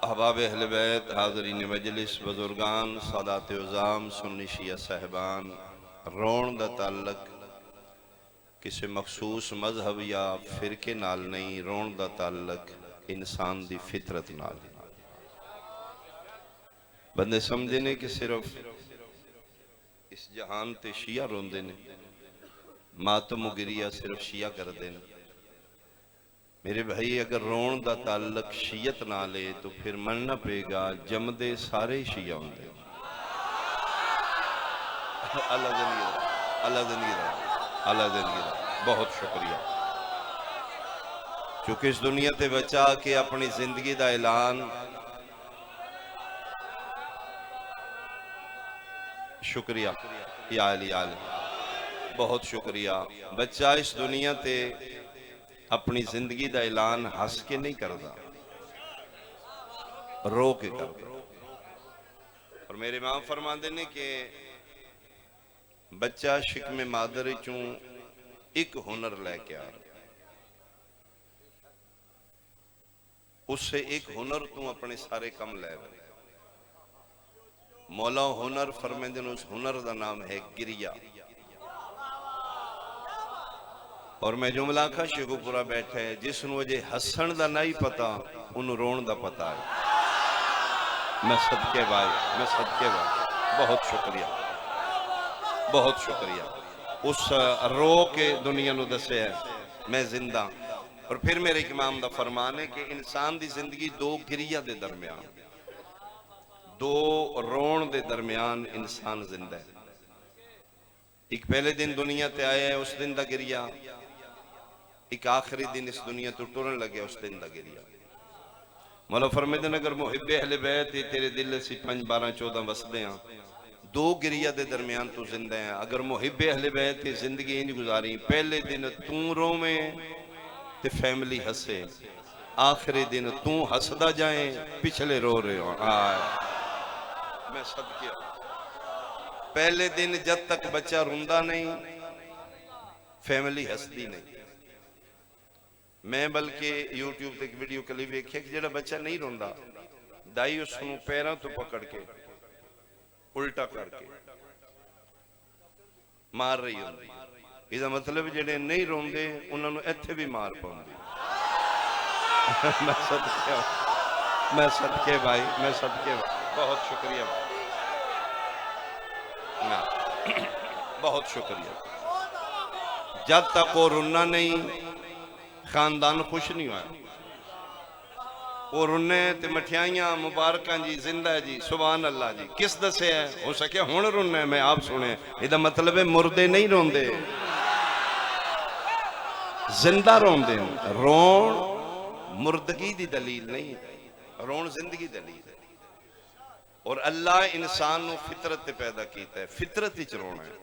احباب اہل بیت، حاضرین مجلس، بزرگان، سادات عظام، سنی شیعہ صاحبان، رون دا تعلق کسی مخصوص مذہب یا فرقے نال نہیں، رون دا تعلق انسان دی فطرت نال۔ بندے سمجھے نے کہ صرف اس جہان تے شیعہ روندے نے، ماتم و گریہ صرف شیعہ کر دیں۔ میرے بھائی اگر رون دا تعلق شیعت نہ لے تو پھر مننا پے گا جمدے سارے شیعہ ہوں دے۔ اللہ زندگی رہا، اللہ زندگی رہا، اللہ زندگی رہا، بہت شکریہ۔ چونکہ اس دنیا تے بچا کے اپنی زندگی دا اعلان شکریہ یا علی علی، بہت شکریہ۔ بچہ اس دنیا تے اپنی زندگی دا اعلان ہس کے نہیں کردا، رو کے کردا۔ اور میرے امام فرماندے نے کہ بچہ شکم مادر چوں ایک ہنر لے کے آ رہا، اس سے ایک ہنر تو اپنے سارے کم لے رہے۔ مولا ہنر فرماندے نے، اس ہنر دا نام ہے گریہ۔ اور میں جملہ کا شیخو پورا بیٹھے جس نو وجہ ہسن دا نہیں پتا انہوں رون دا پتا ہے۔ میں صدقے بھائی، میں صدقے بھائی، بہت شکریہ، بہت شکریہ۔ اس رو کے دنیا نو دسے ہے میں زندہ۔ اور پھر میرے امام دا فرمان ہے کہ انسان دی زندگی دو گریہ دے درمیان، دو رون دے درمیان انسان زندہ ہے۔ ایک پہلے دن دنیا تے آیا ہے اس دن دا گریہ، ایک آخری دن اس دنیا تو ٹورن لگے اس دن دا گریہ۔ مولا فرمیدن اگر محب اہل بیت تیرے دل سے 5 12 14 وسدے ہیں، دو گریہ دے درمیان تو زندہ ہیں۔ اگر محب اہل بیت زندگی انج گزاری، پہلے دن تو رو میں تے فیملی ہسے، آخری دن تو ہسدا جائیں پچھلے رو رہے ہوں۔ میں صدقے پہلے دن جب تک بچہ روندہ نہیں، فیملی ہسدی نہیں۔ میں بلکہ یوٹیوب تے ایک ویڈیو کلی ویکھیا کہ جڑا بچہ نہیں روندا، دائی اس کو پیراں تو پکڑ کے الٹا کر کے مار رہی ہوندی۔ اس کا مطلب جڑے نہیں روندے انہوں نے ایتھے بھی مار پاؤندی۔ میں صدقے بھائی، میں صدقے بھائی، بہت شکریہ بھائی، بہت شکریہ۔ جب تک وہ رونا نہیں خاندان خوش نہیں ہوا۔ وہ رونے تے مٹھیائیاں مبارکاں جی زندہ ہے جی، سبحان اللہ جی، کس دسے ہے ہو سکے ہون رونے ہے، میں آپ سنے یہ مطلب ہے مردے نہیں روندے، زندہ روندے۔ رون مردگی دی دلیل نہیں، رون زندگی دلیل ہے۔ اور اللہ انسان نو فطرت پیدا کیتا ہے، فطرت ہی رونا ہے۔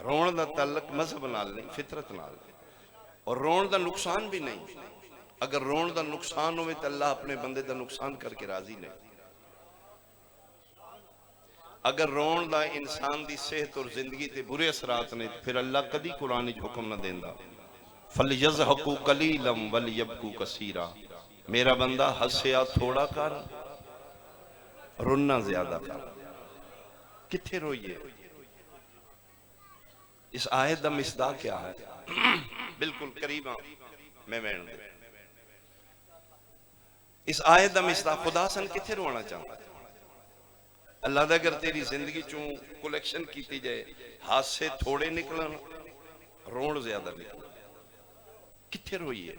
رون دا تعلق مذہب نال نہیں، فطرت نال ہے۔ اور رون دا نقصان بھی نہیں، اگر رون دا نقصان ہوئے تو اللہ اپنے بندے دا نقصان کر کے راضی نہیں۔ اگر رون دا انسان دی صحت اور زندگی تے برے اثرات نے پھر اللہ کدی قرآن حکم نہ دیندہ فَلْيَضْحَكُوا قَلِيلًا وَلْيَبْكُوا كَثِيرًا، میرا بندہ ہسیا تھوڑا کر رونا زیادہ کر۔ کتھے روئیے؟ اس آیت دا مصداق کیا ہے؟ بالکل قریب میں دے اس آیت دا مصداق خدا سن کتھے رونا چاہتا ہے؟ اللہ دا اگر تیری زندگی چوں کلیکشن کیتی جائے، ہاتھ سے تھوڑے نکلن رون زیادہ نکلن، کتھے روئیے؟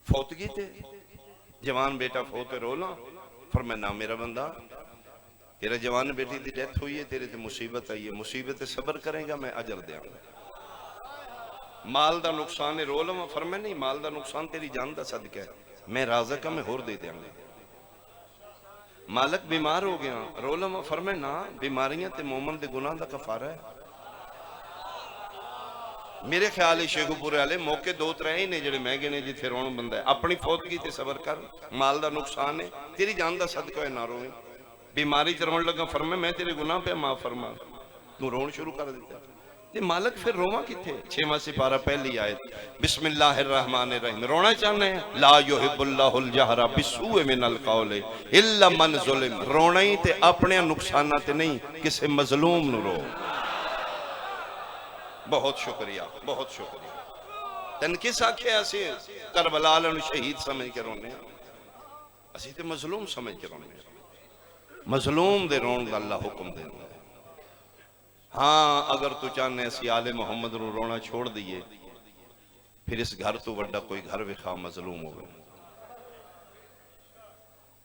فوتگی تے جوان بیٹا فوتے رولا، فرمایا میرا بندہ تیرا جوان بیٹی دی ڈیتھ ہوئی ہے، تیرے تے مصیبت آئی ہے، مصیبت صبر کریں گا میں اجر دیا گا۔ مال دا نقصان رول میں فرمائے نہیں، مال دا نقصان تیری جان دا صدقہ ہے، میں رازق ہوں میں ہور دے دیا گا۔ مالک بیمار ہو گیا، رول میں فرمائے نا، بیماریاں تے مومن دے گناہ دا کفارہ ہے۔ میرے خیال شیخو پورے والے موقع 2-3 ہی نے جڑے میں گنے جتھے رون بندہ ہے، اپنی فوتگی تے صبر کر، مال دا نقصان ہے، تیری جان دا صدقہ ہے، نہ روئیں۔ بیماری تے رون لگا، فرمائے میں تیرے گناہ پہ معاف فرما، تو رون شروع کر دیتا۔ تے مالک پھر روما کی تھے 6واں سپارہ پہلی آیت بسم اللہ الرحمن الرحیم رونا چاہنے ہیں لا یحب اللہ الجہرہ بالسوء من القول الا من ظلم رونا ہی تے اپنے نقصانات نہیں کسی مظلوم نو رو بہت شکریہ بہت شکریہ تن کس آکھے اسی کربلا والوں شہید سمجھ کے رونے اسی تے مظلوم سمجھ کے رونے مظلوم دے رون دا اللہ حکم دے ہاں اگر تو چاہنے اسی آل محمد رو رونا چھوڑ دیئے پھر اس گھر تو وڈا کوئی گھر وکھا مظلوم ہوئے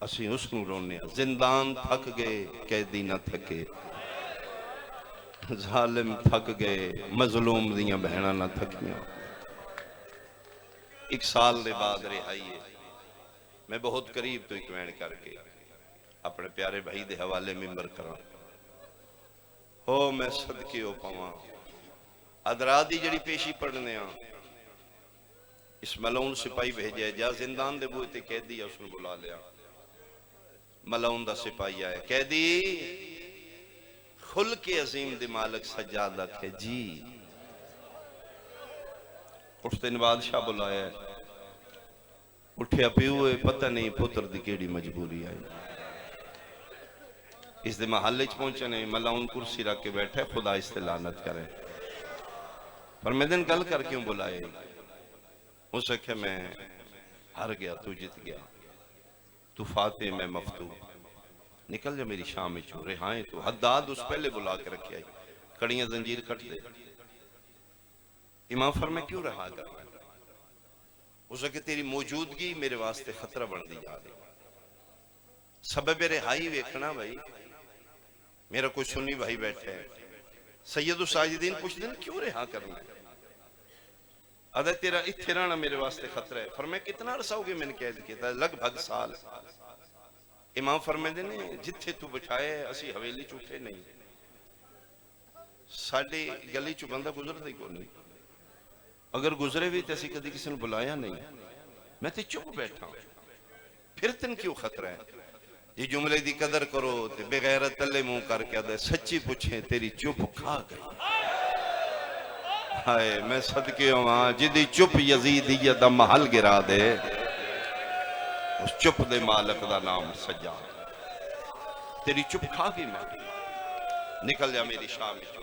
اسی اس نو رونے زندان تھک گئے قیدی نہ تھکے ظالم تھک گئے مظلوم دیاں بہنہ نہ تھکیاں 1 سال دے بعد رہائی ہے میں بہت قریب تو اکوین کر کے اپنے پیارے بھائی دے حوالے ممبر کرا ہو میں صدقے ہو پاواں ادرادی جڑی پیشی پڑھنے ہاں اس ملعون سپاہی بھیجے جا زندان دے بوئے تے قیدی ہے اس نے بلا لیا ملعون دا سپاہی آئے قیدی خلق عظیم دے مالک سجادہ تھے جی اس دن بادشاہ بلایا اٹھیا پیوئے پتہ نہیں پتر دی کیڑی مجبوری آئی اس دے محلے چ پہنچنے ملعون کرسی رکھ کے بیٹھے خدا اس سے لعنت کرے پر میں دن گل کر کیوں بلائے اسے کہ میں ہر گیا تو جت گیا تو فاتح میں مفتو نکل جا میری شام میں چھو رہائیں تو حداد اس پہلے بلا کے رکھے آئی کڑیاں زنجیر کٹ دے امام فرمائے کیوں رہا کرنا اسے کہ تیری موجودگی میرے واسطے خطرہ بن دی جا رہی سبب رہائی ویکھنا بھائی میرا کوئی سنی بھائی بیٹھے ہیں سید الساجدین پوچھ دیں کیوں رہا کرنا ہے ادھا تیرا اتھرانا میرے واسطے خطرہ ہے فرمائے کتنا عرصہ ہوگی میں نے قید کیا تھا لگ بھگ سال امام فرمائے دینے جتھے تو بٹھائے اسی حویلی چوٹے نہیں ساڑھے گلی چو بندہ گزر دی کو نہیں اگر گزرے بھی تیسی کدی کسی نے بلایا نہیں میں تے چپ بیٹھا ہوں پھر تن کیوں خطرہ ہے یہ جملے دی قدر کرو تے بغیرت تلے منہ کر کے دے سچی پوچھیں تیری چپ کھا گئی ہائے میں صدقے ہوں جدی چپ یزیدیت دا محل گرا دے اس چپ دے مالک دا نام سجاد تیری چپ کھا گئی ماں نکل جا میری شام میں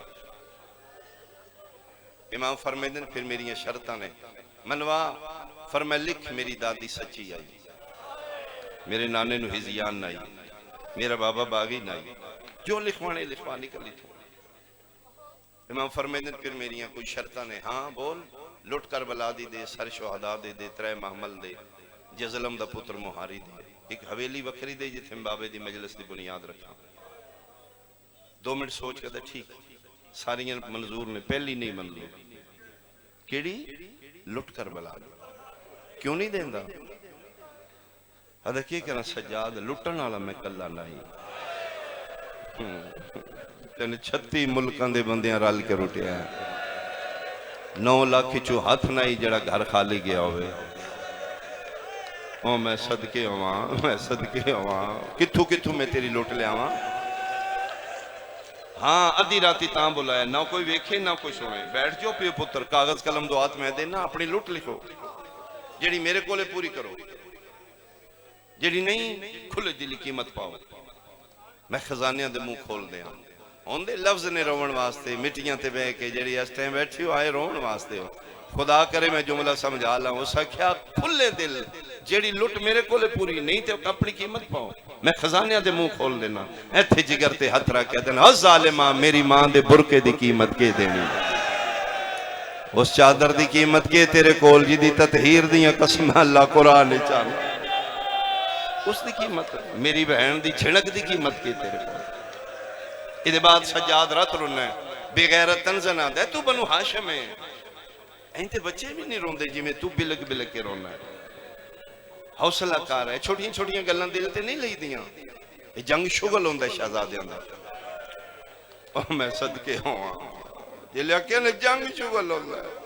امام فرمیدن پھر میری یہ شرطہ نے منوا فرمائے لکھ میری دادی سچی آئی میرے نانے نو ہزیان نہ آئی میرا بابا باغی نہ آئی جو لکھوانے لکھوانی کا لکھو امام فرمیدن پھر میری کوئی شرطہ نے ہاں بول لٹ کر بلا دی دے سر شہدہ دے دے 3 محمل دے جزلم دا پتر مہاری دے ایک حویلی وکری دے جتھے بابے دی مجلس دی بنیاد رکھا 2 منٹ سوچ کے دے ٹھیک ساری منظور نے پہلی نہیں منظور کیڑی لٹ کر بلا دی کیوں نہیں دیں دا ادھا کیا کرنا سجاد لٹن والا میں کلا نہیں تینے 36 ملکان دے بندیاں رال کے روٹے ہیں 9 لاکھ چو ہاتھ نہیں جڑا گھر خالی گیا ہوئے میں صدقے ہوا کتھو کتھو میں تیری لوٹ لے آواں ہاں ادھی راتی تاں بلایا نہ کوئی ویکھے نہ کوئی سنے بیٹھ جو پیو پتر کاغذ قلم دو ہاتھ میں دینا اپنی لوٹ لکھو جڑی میرے کولے پوری کرو جڑی نہیں کھلے دلی قیمت پاؤ میں خزانیاں دے منہ کھول دیا ہون دے لفظ نے روڑ واسطے مٹیاں تے بے کے جڑی اس ٹائم بیٹھی ہو آئے روڑ واسطے ہو خدا کرے میں جملہ سمجھا لا ہوں سکھیا کھلے دل جیڑی لٹ میرے کولے پوری نہیں تے اپنی قیمت پاؤ میں خزانیاں دے منہ کھول دینا ایتھے جگر تے ہتھ رکھ کے دینا اس ظالمہ میری ماں دے برکے دی قیمت کے دینی اس چادر دی قیمت کے تیرے کول جی دی تطہیر دیاں قسم اللہ قرآن چاہتا اس دی قیمت میری بہن دی چھڑک دی قیمت کے تیرے کول ادھے بعد سجاد رات رونا ہے بغیرت تنزنہ دے تو بنو ہاشم ہے اینتے بچے بھی نہیں روندے جی میں تو بلک بلک کے رونا ہے حوصلہ کار ہے چھوٹیاں چھوٹیاں گلن دل تے نہیں لئی دیاں یہ جنگ شغل ہوندہ ہے شہزادیاں دا اور میں صدقے ہوں یہ لیکن جنگ شغل ہوندہ ہے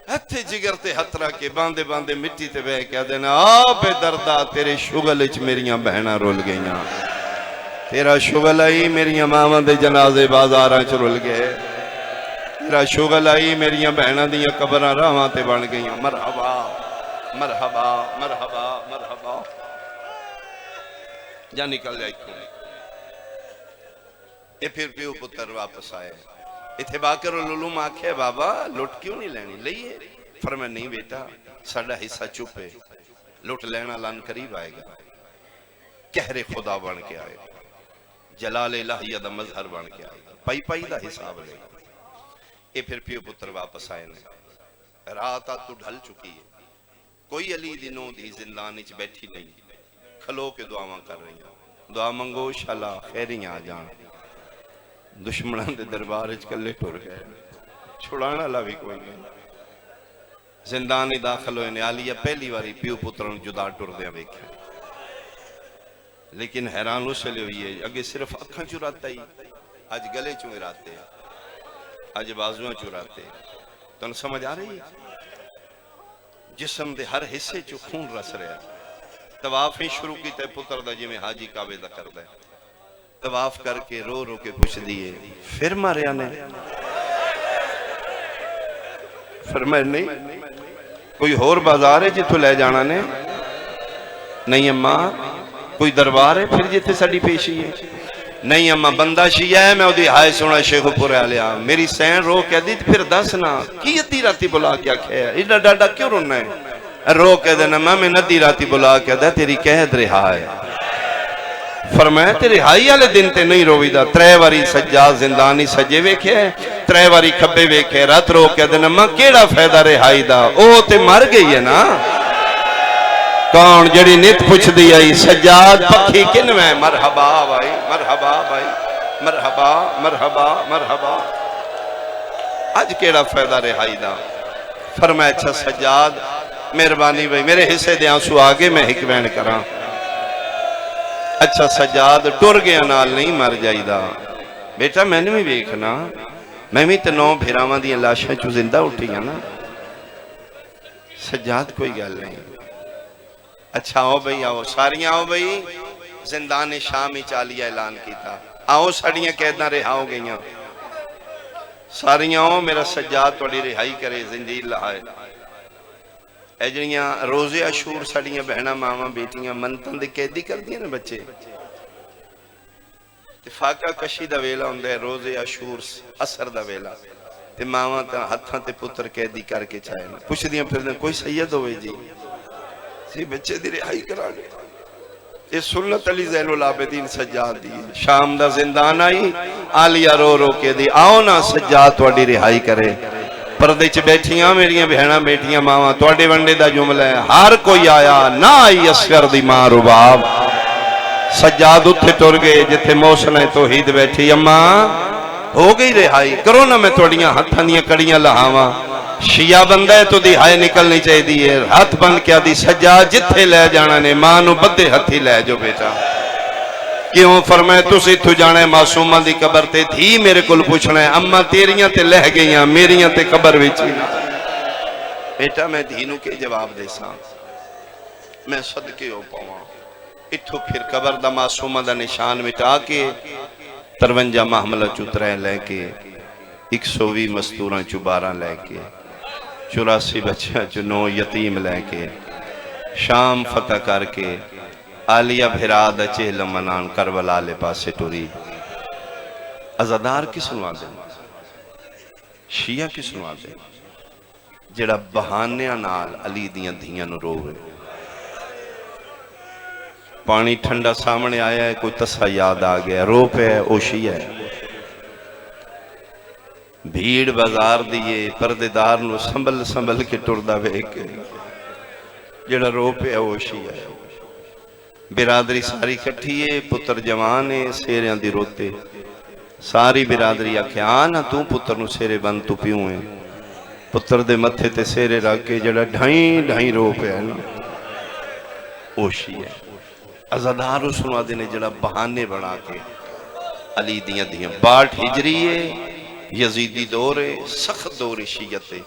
ہتھے جگر تے ہترہ کے باندے باندے مٹی تے بے کیا دینا آپ دردہ تیرے شغل اچ میریاں بہنہ رول گئیاں تیرا شغل آئی میریاں ماما دے جنازے بازاراں چ رول گئے تیرا شغل آئی میری بہنوں دیا قبراں راواں تے بن گئی مرحبا مرحبا مرحبا مرحبا جا نکل جائے کیوں یہ پھر پیو پتر واپس آئے اتھے باکر العلوم آکھے بابا لٹ کیوں نہیں لینی لئیے فرمائے نہیں بیٹا ساڑھا حصہ چپے لٹ لینا لان قریب آئے گا کہر خدا بن کے آئے گا جلال الہیہ دا مظہر بن کے آئے گا پائی پائی دا حساب لے گا یہ پھر پیو پتر واپس آئے نے رات آت تو ڈھل چکی ہے کوئی علی دنوں دی زندانی بیٹھی نہیں کھلو کے دعاواں کر رہی ہیں دعا منگو شالا خیریاں آ جان دشمنان دے دربار اچ کلے ٹر گئے چھڑانا لاوی کوئی نہیں زندانی داخل ہوئے نے آلیہ پہلی واری پیو پتروں جدا ٹر دیا بیکھے لیکن حیران اسے لے ہوئی ہے اگے صرف اکھاں چراتا ہی آج گلے چوں راتے ہیں آج بازویں چراتے ہیں تو انہوں سمجھ آ رہی ہے جسم دے ہر حصے چو خون رس رہا طواف ہی شروع کی تے پتر دا جی میں حاجی کعبے دا کر دے طواف کر کے رو رو کے پوچھ دیئے پھر ماریا نے فرمائے نہیں کوئی اور بازار ہے جتو لے جانا نے نہیں اماں کوئی دربار ہے پھر جتے ساڑی پیشی ہے نہیں اماں بندہ شیعہ ہے میں وہ دی ہائے سونا شیخ پورے آلیا میری سین رو کہہ دی پھر دسنا کی ادھی راتی بلا کیا کھیا ہے ادھا ڈاڈا کیوں رونا ہے رو کہہ دینا ماں میں ندی راتی بلا کہہ دے تیری قید رہا ہے فرمایا تیرے ہائی آلے دن تے نہیں روی دا ترے واری سجاد زندانی سجے ویکھے ترے واری کھبے ویکھے رات رو کہہ دینا ماں کیڑا فیدہ رہائی دا او تے مر گئی ہے نا کون جڑی نیت پوچھ دی آئی سجاد پکھی کن میں مرحبا بھائی مرحبا بھائی مرحبا مرحبا مرحبا آج کیڑا فیدہ رہائی دا فرمایا اچھا سجاد مہربانی بھائی میرے حصے دے آنسو آگے میں حکمین کران اچھا سجاد ٹر گیا نال نہیں مر جائی دا بیٹا میں نے بھی بیکھنا میں بھی تنو بھیراوان دیا لاشاں چو زندہ اٹھی گیا نا سجاد کوئی گل نہیں اچھا آؤ بھئی آؤ ساریاں آؤ بھئی زندان شامی چالیہ اعلان کی تھا آؤ ساڑیاں قیدنا رہاؤ گئیاں ساریاں آؤ میرا سجاد توڑی رہائی کرے زنجیر لہائے اے جنیاں روزے اشور ساڑیاں بہنہ ماما بیٹیاں منتن دے قیدی کر دیا نا بچے فاقہ کشی دا ویلا ہوندے روزے اشور اثر دا ویلا تے ماما تا ہتھاں تے پتر قیدی کر کے چاہے نا پوچھ دیاں پھر دیں کوئی سید ہوئے جی سی بچے دی رہائی کرانے یہ سنت علی زین العابدین سجاد دی شام دا زندان آئی آلیہ رو رو کے دی آؤ نا سجاد توڑی رہائی کرے پردے چ بیٹھیاں میریاں بہناں بیٹیاں ماواں توڑے ونڈے دا جملہ ہے ہر کوئی آیا نہ آئی اصغر دی ماں رباب سجاد اتھے ٹر گئے جتھے موسنہ توحید بیٹھی اماں ہو گئی رہائی کرو نا میں توڑیاں ہتھاں دیاں کڑیاں لہاواں شیعہ بندہ ہے تو دہائے نکلنی چاہی دیئے ہاتھ بند کیا دی سجاد جتھے لے جانا نے ماں نو بدے ہتھی لے جو بیٹا کیوں فرمائے تُسی تو جانے معصومہ دی قبر تے تھی میرے کل پوچھنا ہے اماں تیریاں تے لہ گئیاں میریاں تے قبر ویچی بیٹا میں دھینوں کے جواب دے ساں میں صدقے ہو پاؤں اتھو پھر قبر دا معصومہ دا نشان مٹا کے 53 محملہ چترے لے کے 120 مستوراں چباراں لے کے 84 بچہ جو 9 یتیم لے کے شام فتح کر کے آلیہ بھراد چہل منان کربلا لے پاسے ٹوری ازادار کس سنوا دے شیعہ کس سنوا دے جڑا بہانیاں نال علی دیاں دھیاں نو روے پانی ٹھنڈا سامنے آیا ہے کوئی تسا یاد آ گیا رو پہ ہے او شیعہ ہے بھیڑ بازار دیئے پردیدار نو سنبل سنبل کے ٹردہ کے جڑا رو پہ ہے وہ شیعہ ہے برادری ساری کٹھیے پتر جوانے سیریاں دی روتے ساری برادری آکھے آنا تو پتر نو سیرے بند تو پیوں ہیں پتر دے متھے تے سیرے رکھ کے جڑا ڈھائیں ڈھائیں رو پہ ہے نا وہ شیعہ ہے ازادارو سنوا دینے جڑا بہانے بنا کے علی دیاں دیاں باٹھ ہجریے یزیدی دورے سخت دورے شیعتے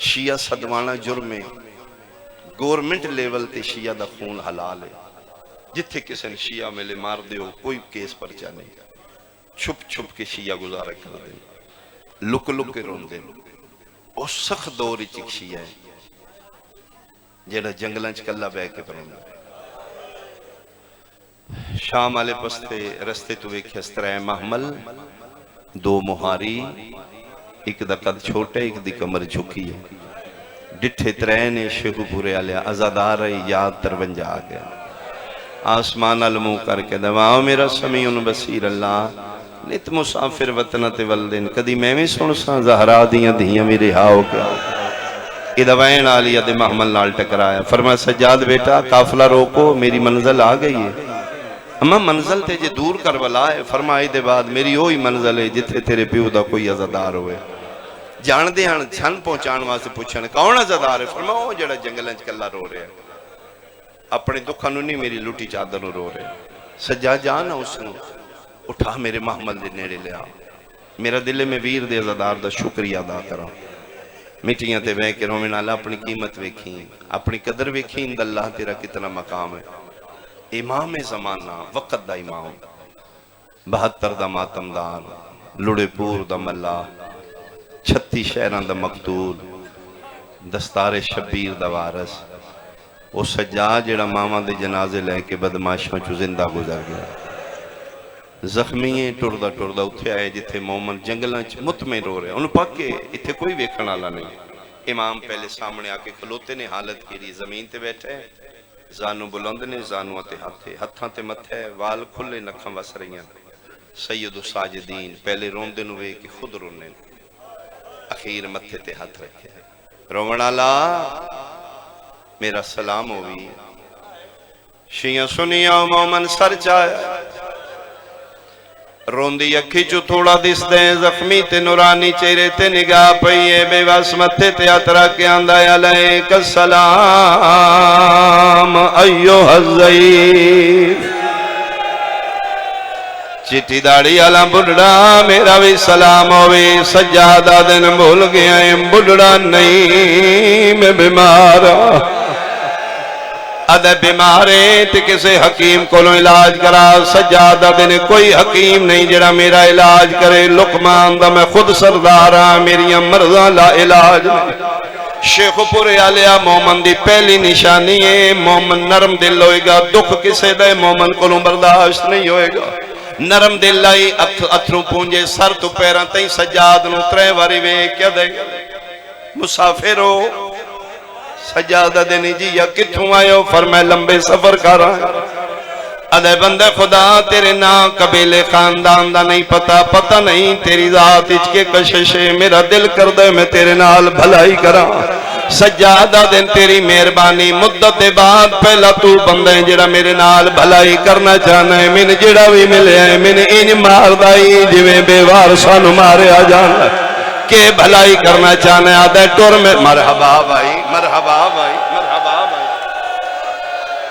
شیعہ صدوانہ جرمے گورنمنٹ لیول تے شیعہ دا خون حلال ہے جتھے کسے شیعہ میں لے مار دے ہو کوئی کیس پر نہیں چھپ چھپ کے شیعہ گزارہ کر دیں لک لک کے روندے او سخت دور چکشی ہے جیڑا جنگلاں چ کلا بہ کے پروندا شام والے پستے رستے تو ویکھیا سترے محمل دو مہاری ایک دا قد چھوٹے ایک دی کمر جھکی ہے ڈٹھے ترے نے شیخو پورے آلیا ازادار یاد ترونجا آ گیا آسمان علمو کر کے دواؤ میرا سمیعن بصیر اللہ نت مسافر وطنت والدین کدی میں بھی سن سا زہرا دیاں دیاں میرے ہاؤ کیا ادوائن آلیہ دے محمل نال ٹکرایا فرمایا سجاد بیٹا قافلہ روکو میری منزل آ گئی ہے اما منزل تے جے دور کربلا ہے فرمائی دے بعد میری ہوئی منزل ہے جتھے تیرے پیو دا کوئی عزادار ہوئے جان دے ہاں چھن پہنچان واسے پوچھن کون عزادار ہے فرمایا وہ جڑا جنگلنچ کلا رو رہے ہیں اپنے دکھا نو نہیں میری لوٹی چادر رو رہے سجاد جانا اس نے اٹھا میرے محمل دے نیڑے لیا میرا دل میں ویر دے عزادار دا شکریہ ادا کرا مٹیاں تے بے کے رومن اللہ اپنی قیمت ویکھیں اپنی قدر ویکھیں اند اللہ تیرا کتنا مقام ہے امام زمانہ وقت دا امام 72 دا ماتمدار لڑے پور دا ملا 36 شہران دا مقتول دستار شبیر دا وارث وہ سجاد جڑا ماما دے جنازے لے کے بدماشوں چو زندہ گزر گیا زخمی ٹردہ ٹردہ اتھے آئے جتھے مومن جنگلاں مطمئن رو رہے انہوں پاک کے اتھے کوئی ویکھن والا نہیں امام پہلے سامنے آکے کھلوتے نے حالت کی لی زمین تے بیٹھے زانو بلند نے زانو تے ہاتھے ہتھاں تے متھے وال کھلے نکھاں وس رہیاں سید الساجدین پہلے رون دے نوے کہ خود رونے اخیر متھے تے ہاتھ رکھے رومن اللہ میرا سلام ہوئی شیعہ سنیا مومن سر چایا روندی اکھی چو تھوڑا دس دیں زخمی تے نورانی چہرے تے نگاہ پئیے بے واس متھے تے اترا کے آندہ علیک السلام ایوہ الضعیف چٹی داڑی علا بڑھڑا میرا بھی سلام ہوئے سجادہ دن بھول گیا بڑھڑا نہیں میں بیمارا ادھے بیمارے تے کسے حکیم کو لو علاج کرا سجادہ دن کوئی حکیم نہیں جڑا میرا علاج کرے لقمان دا میں خود سردارا میری مرضا لا علاج نہیں شیخ پورے آلیا مومن دی پہلی نشانی ہے مومن نرم دل ہوئے گا دکھ کسے دے مومن کو لو برداشت نہیں ہوئے گا نرم دل لائی اتھروں پونجے سر تو پیران تین سجاد نو ترے واری وے کیا دے مسافر ہو سجادہ دینی جی یا کتھوں آئے ہو فرمائے لمبے سفر کر رہا ادھے بندے خدا تیرے نا قبیلے خاندان دا نہیں پتہ نہیں تیری ذات اچ کے کششے میرا دل کر دے میں تیرے نال بھلائی کرا سجادہ دن تیری مہربانی مدت بعد پہلا تو بندے جڑا میرے نال بھلائی کرنا چاہنا ہے من جڑا بھی ملے ہیں من ان مار دائی جویں بے وارسانو مارے آ جانا ہے کہ بھلائی کرنا چاہنے آدھے ٹور میں مرحبا بھائی مرحبا بھائی مرحبا بھائی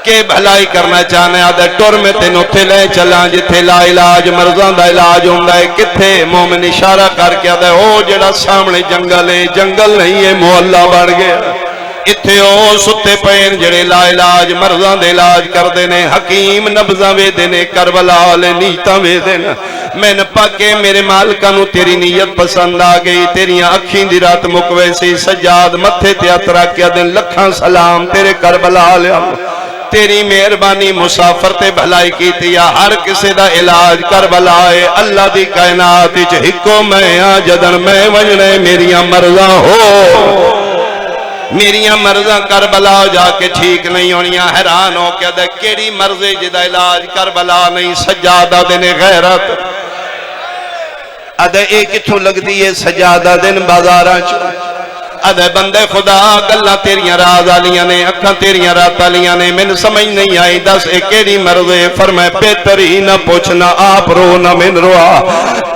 کہ بھلائی کرنا چاہنے آدھے ٹور میں تینوں تھے لے چلان جتھے لا علاج مرضان دا علاج ہوں دائے کتھے مومن اشارہ کر کے آدھے او جڑا سامنے جنگل ہے جنگل نہیں ہے محلہ بڑھ گیا اتھے او ستے پین جڑے لا علاج مرضان دے علاج کر دینے حکیم نبزہ وے دینے کربلا لے نیتاں وے دینے میں نے پاکے میرے مالکہ نو تیری نیت پسند آگئی تیری اکھیں دی رات مکوے سی سجاد متھے تے اترا کیا دن لکھاں سلام تیرے کربلا لے تیری مہربانی مسافر تے بھلائی کی تیا ہر کسے دا علاج کربلا ہے اللہ دی کائنات اچ ہکو میں آ جدن میں وجنے میریاں مرضاں ہو میریاں مرضاں کربلا جا کے ٹھیک نہیں ہونیاں حیران ہو کے دے کیڑی مرضے جدا علاج کربلا نہیں سجادہ دن غیرت ادھے ایک اتھو لگ دیئے سجادہ دن بازاراں چو ادھے بندے خدا گلہ تیریاں راز آلیاں نے اکھاں تیریاں رات آلیاں نے من سمجھ نہیں آئی دس ایکیری مرضے فرمائے بہتری نہ پوچھنا آپ رو نہ من روا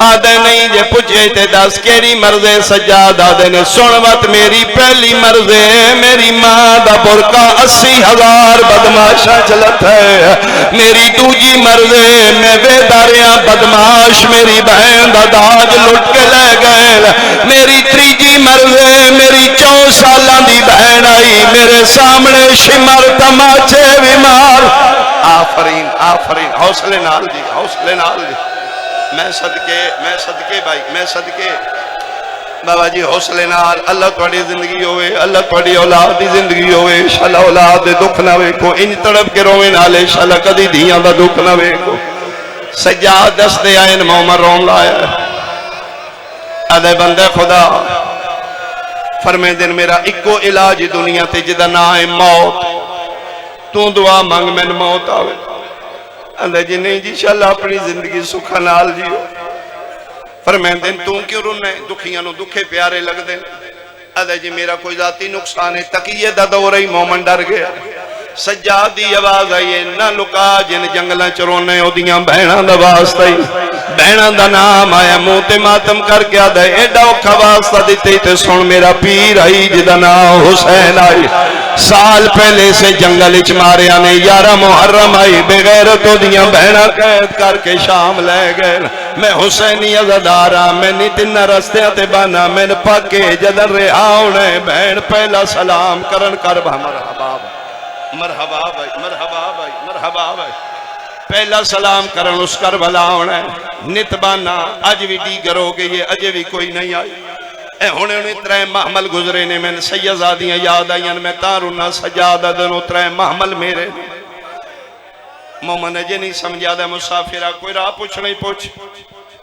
آدھے نہیں جے پوچھے تے دس کیری مرضے سجادہ دن سنوت میری پہلی مرضے میری ماں دا برکا 80,000 بدماشا چلت ہے میری دوجی مرضے میں بیداریاں بدماش میری بہن دا داج لٹ کے لے گئے میری تریجی مرضے میری 4 سالان دی بہن آئی میرے سامنے شمر تماچے بیمار آفرین آفرین حوصلے نال جی حوصلے نال جی میں صدقے بھائی میں صدقے بابا جی حوصلے نال اللہ تواڈی زندگی ہوئے، اللہ تواڈی اولاد دی زندگی ہوئے، انشاءاللہ اولاد دے دکھ نہ ویکھو، انج تڑپ کے روویں نال انشاءاللہ کدی دھیاں دا دکھ نہ ویکھو۔ سجاد دستے آئے مومن رون لایا آدھے بندے خدا فرمے دن میرا اکو علاج دنیا تے جدا نام ہے موت، تو دعا مانگ میں موت آوے۔ آدھے جی نہیں جی انشاءاللہ اپنی زندگی سکھا نال جیو۔ فرمائیں دن تو کیوں رونے، دکھیاں نو دکھے پیارے لگ دیں۔ آدھے جی میرا کوئی ذاتی نقصان ہے، تقیہ دا دور ہی مومن ڈر گیا۔ سجاد دی آواز آئیے نہ لکا جن جنگلہ چرونے او دیاں بہناں دا واسطہ ہی، بہناں دا نام آیا منہ تے ماتم کر کے آدھے ایڈا اوکھا واسطہ دیتے تے سن میرا پیر آئی جدا نام حسین آئی، سال پہلے سے جنگل اچ ماریا نے 11 محرم آئی، بغیرتوں دیاں بہناں قید کر کے شام لے گئے۔ میں حسینی عزادارا میں نہیں تین رستیاں تے بانا میں نے پاکے جدن رہاؤنے بہن پہلا سلام کرن کربہ مرحبا مرحبا بھائی مرحبا بھائی مرحبا بھائی پہلا سلام کرن اس کربلا ہونا ہے نتبانا اج بھی دیگر ہو گئی ہے اجے بھی کوئی نہیں آئی اے ہونے انہیں ترے محمل گزرے نے میں نے سیزادیاں یاد آئیں میں تارونا سجادہ دنوں ترے محمل میرے مومن اجے نہیں سمجھا دے مسافرہ کوئی راہ پوچھ نہیں پوچھ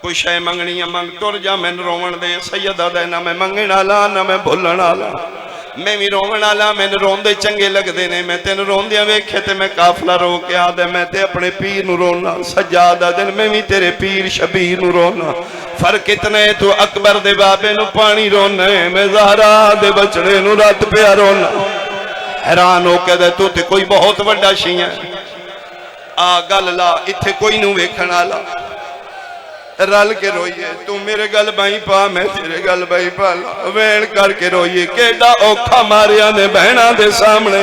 کوئی شے منگنی ہے منگ تور جا میں رومن دے سیدہ دے نہ میں منگن آلا نہ میں بھولن آلا میں بھی رومن آلا میں رون دے چنگے لگ دینے میں تین رون دیا ویکھے تے میں کافلہ رو کے آدھے میں تے اپنے پیر نو رونا سجادہ دن میں بھی تیرے پیر شبیر نو رونا فرق اتنے تو اکبر دے بابے نو پانی رونا میں زہرا دے بچڑے نو رات پہ رونا حیران ہو کے دے تو تے کوئی بہت وڈا شیئں گل لا اتھے کوئی نو ویکھن آلا رل کے روئیے تو میرے گل بائی پا میں تیرے گل بائی پا وین کر کے روئیے کیڑا اوکھا ماریا نے بہنہ دے سامنے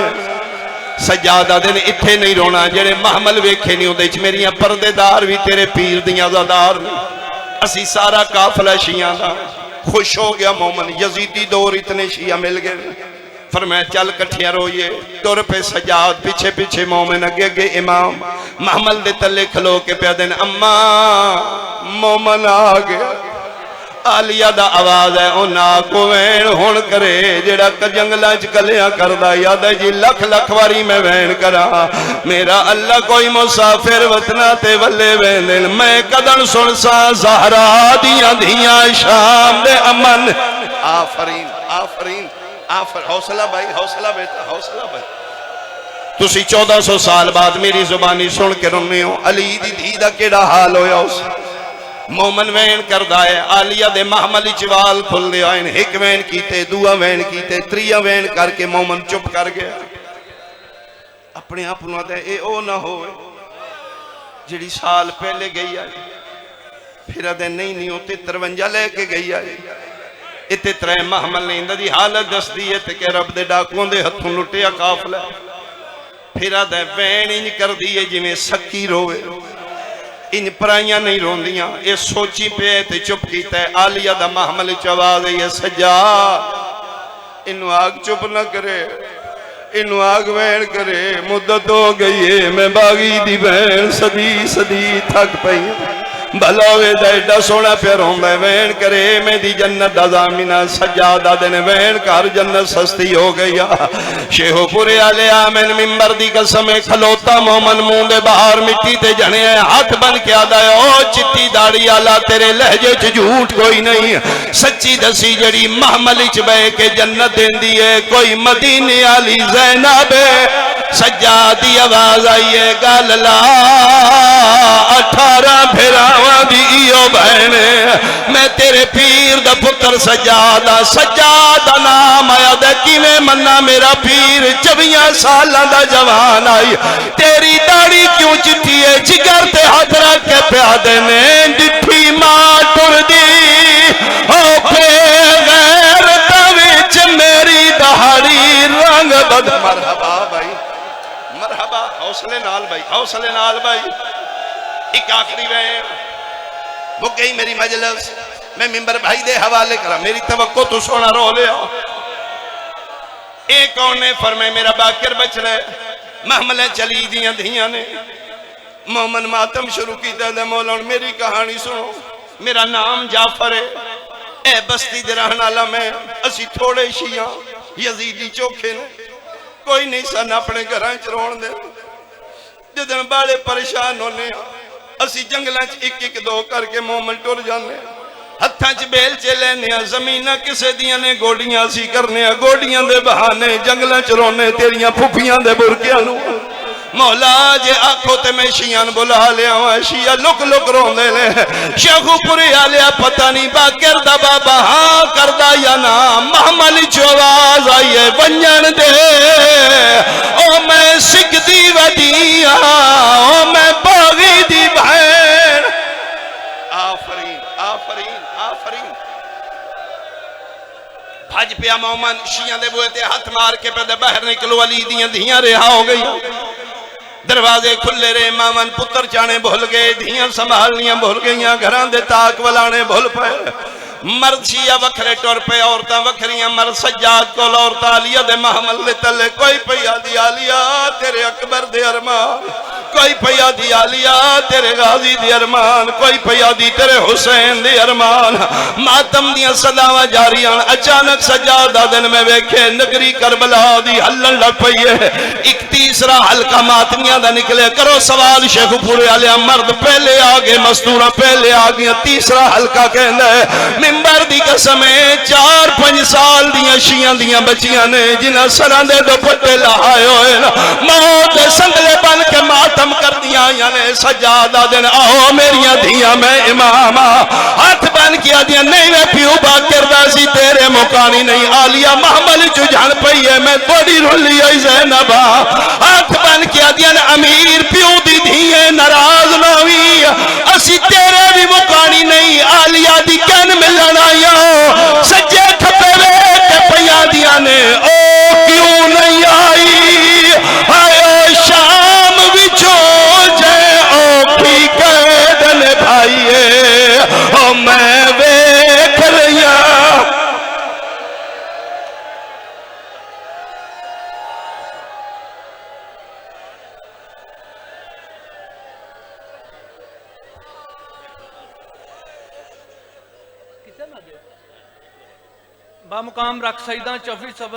سجادہ دن اتھے نہیں رونا جڑے محمل ویکھے نہیں ہوندے میریاں پردے دار بھی تیرے پیر دیاں زادار اسی سارا کافلہ شیعہ دا خوش ہو گیا مومن یزیدی دور اتنے شیعہ مل گئے فرمایا چل کٹھیاں روئیے دور پہ سجاد پیچھے پیچھے مومن اگے گے امام محمل دے تلے کھلو کے پیادن اماں مومن آگیا آلیہ دا آواز ہے اونا کو وین ہون کرے جڑا جنگلہ چکلیاں کردہ یاد ہے جی لکھ لکھ واری میں وین کرا میرا اللہ کوئی مسافر وطنہ تے ولے وین دل میں قدن سنسا زہرا دیاں دیاں شام دے امن آفرین آفرین حوصلہ بھائی حوصلہ بیٹا حوصلہ بھائی تسی 1400 سال بعد میری زبانی سن کے رنے ہو علی دی دھیدہ کیڑا حال ہویا اس مومن وین کردہ ہے آلیہ دے محملی چوال کھل دے آئین ایک وین کیتے دعا وین کیتے تریہ وین کر کے مومن چپ کر گیا اپنے آپ نہ دے اے او نہ ہوئے جڑی سال پہلے گئی آئی پھر دے نہیں ہوتے 53 لے کے گئی آئی اتے ترے محمل نہیں اندہ حالت دس دیئے تے کہ رب دے ڈاکوں دے ہتھوں لٹیا کافلہ پھر دے وین انج کر دیئے جی میں سکی روے ان پرائیاں نہیں رون دیاں یہ سوچی پہ تے چپ کیتا ہے آلیہ دا محمل چواز ہے یہ سجا انہوں آگ چپ نہ کرے انہوں آگ وین کرے مدت ہو گئی ہے میں باغی دی بین صدی صدی تھک پئی بھلاوے دائیڈا سونا پیر ہوندہ وین کرے میں دی جنت دا زامینہ سجادہ دن وین کار جنت سستی ہو گیا شیخو پورے آلے آمین ممبر دی قسمیں کھلوتا مومن موندے باہر مٹی تے جنے ہاتھ بن کے آدھا ہے او چٹی داڑی آلہ تیرے لہجے چ جھوٹ کوئی نہیں سچی دسی جڑی محملی چ بے کے جنت دین دیئے کوئی مدینی آلی زینب سجادی آواز آئیے گال لا 18 بھیراوہ دیئو بہنے میں تیرے پیر دا پتر سجادہ سجادہ نام آیا دے کی میں منہ میرا پیر 24 سالہ دا جوان آئی تیری داڑی کیوں چٹھی ہے جگر تے ہاتھ رکھ کے پیادے نے ڈٹھی ماں ٹر دی او پہ غیر تویچ میری دہاڑی رنگ بد مرحبا بھائی مرحبا حوصلے نال بھائی حوصلے نال بھائی ایک آخری وین وہ گئی میری مجلس میں ممبر بھائی دے حوالے کرا میری توقع تو سونا رو لیا ایک اور نے فرمائے میرا باکر بچ رہے محملیں چلی دیاں دھیاں نے مومن ماتم شروع کی دے مولانا میری کہانی سنو میرا نام جعفر ہے اے بستی دے رہن والا میں اسی تھوڑے شیعہ یزیدی چوکھے نے کوئی نہیں سن اپنے گھراں چ رون دے جدن بڑے پریشان ہونے اسی جنگلاں چ ایک ایک دو کر کے مومن ٹر جانے ہتھاں چ بیل چ لینے زمیناں کسے دیاں نے گوڑیاں اسی کرنے گوڑیاں دے بہانے جنگلاں چ رونے تیریاں پھپھیاں دے برکیاں نو مولا جے آنکھوں تے میں شیعہ بلا لیا ہوں شیعہ لک لک رون دے لے شیخو پوری آلیا پتہ نہیں با کردہ بابا ہاں کردہ یا نا محمل چواز آئیے ونجن دے او میں سکھ دی ودیاں او میں باغی دی بہن آفرین آفرین آفرین بھج پیا مومن شیعہ دے بوئے تے ہاتھ مار کے پہ باہر نکلو علی دیاں دیاں رہا ہو گئی دروازے کھلے رہے مامن پتر چانے بھول گئے دھیاں سنبھالنیاں بھول گئیاں گھران دے تاک ولانے بھول پائے مرد شیعہ وکھرے ٹور پہ عورتاں وکھریاں مرد سجاد کو عورتاں علیہ دے محمل دے تلے کوئی پیا دی علیہ تیرے اکبر دے ارمان کوئی پیا دی علیہ تیرے غازی دی ارمان کوئی پیا دی تیرے حسین دی ارمان ماتم دیاں صداوہ جاریاں اچانک سجادہ دن میں ویکھے نگری کربلا دی ہلن لگ پئیے ایک تیسرا حلقہ ماتمیاں دا نکلے کرو سوال شیخ پورے علیہ مرد پہلے آگے مستورہ پہلے آگے تیسرا حلقہ کہنا ہے ممبر دی قسمیں 4-5 سال دیاں شیعہ دیاں بچیاں نے جنہ سران دے دو پٹے لہائے ہوئے موت سنگلے بن کے ماتم کر دیا یعنی سجادہ دن آؤ میریاں دیاں میں امامہ ہاتھ بن کیا دیا نہیں میں پیو باکر داسی تیرے مکانی نہیں آلیا محمل جو جان پئیے میں توڑی رلی آئی زینبہ ہاتھ بن کیا دیا امیر پیو دی دیئے نراز نوی اسی تیرے بھی مکانی نہیں آلیا دی کن ملن آیا سجے کھپے ویٹے پیا دیا نے او کیوں نہیں آئی آئے شام وچو جے او پھی قیدن بھائیے او میں ویکھ لیا با مقام رکھ سیدہ چوفی صبر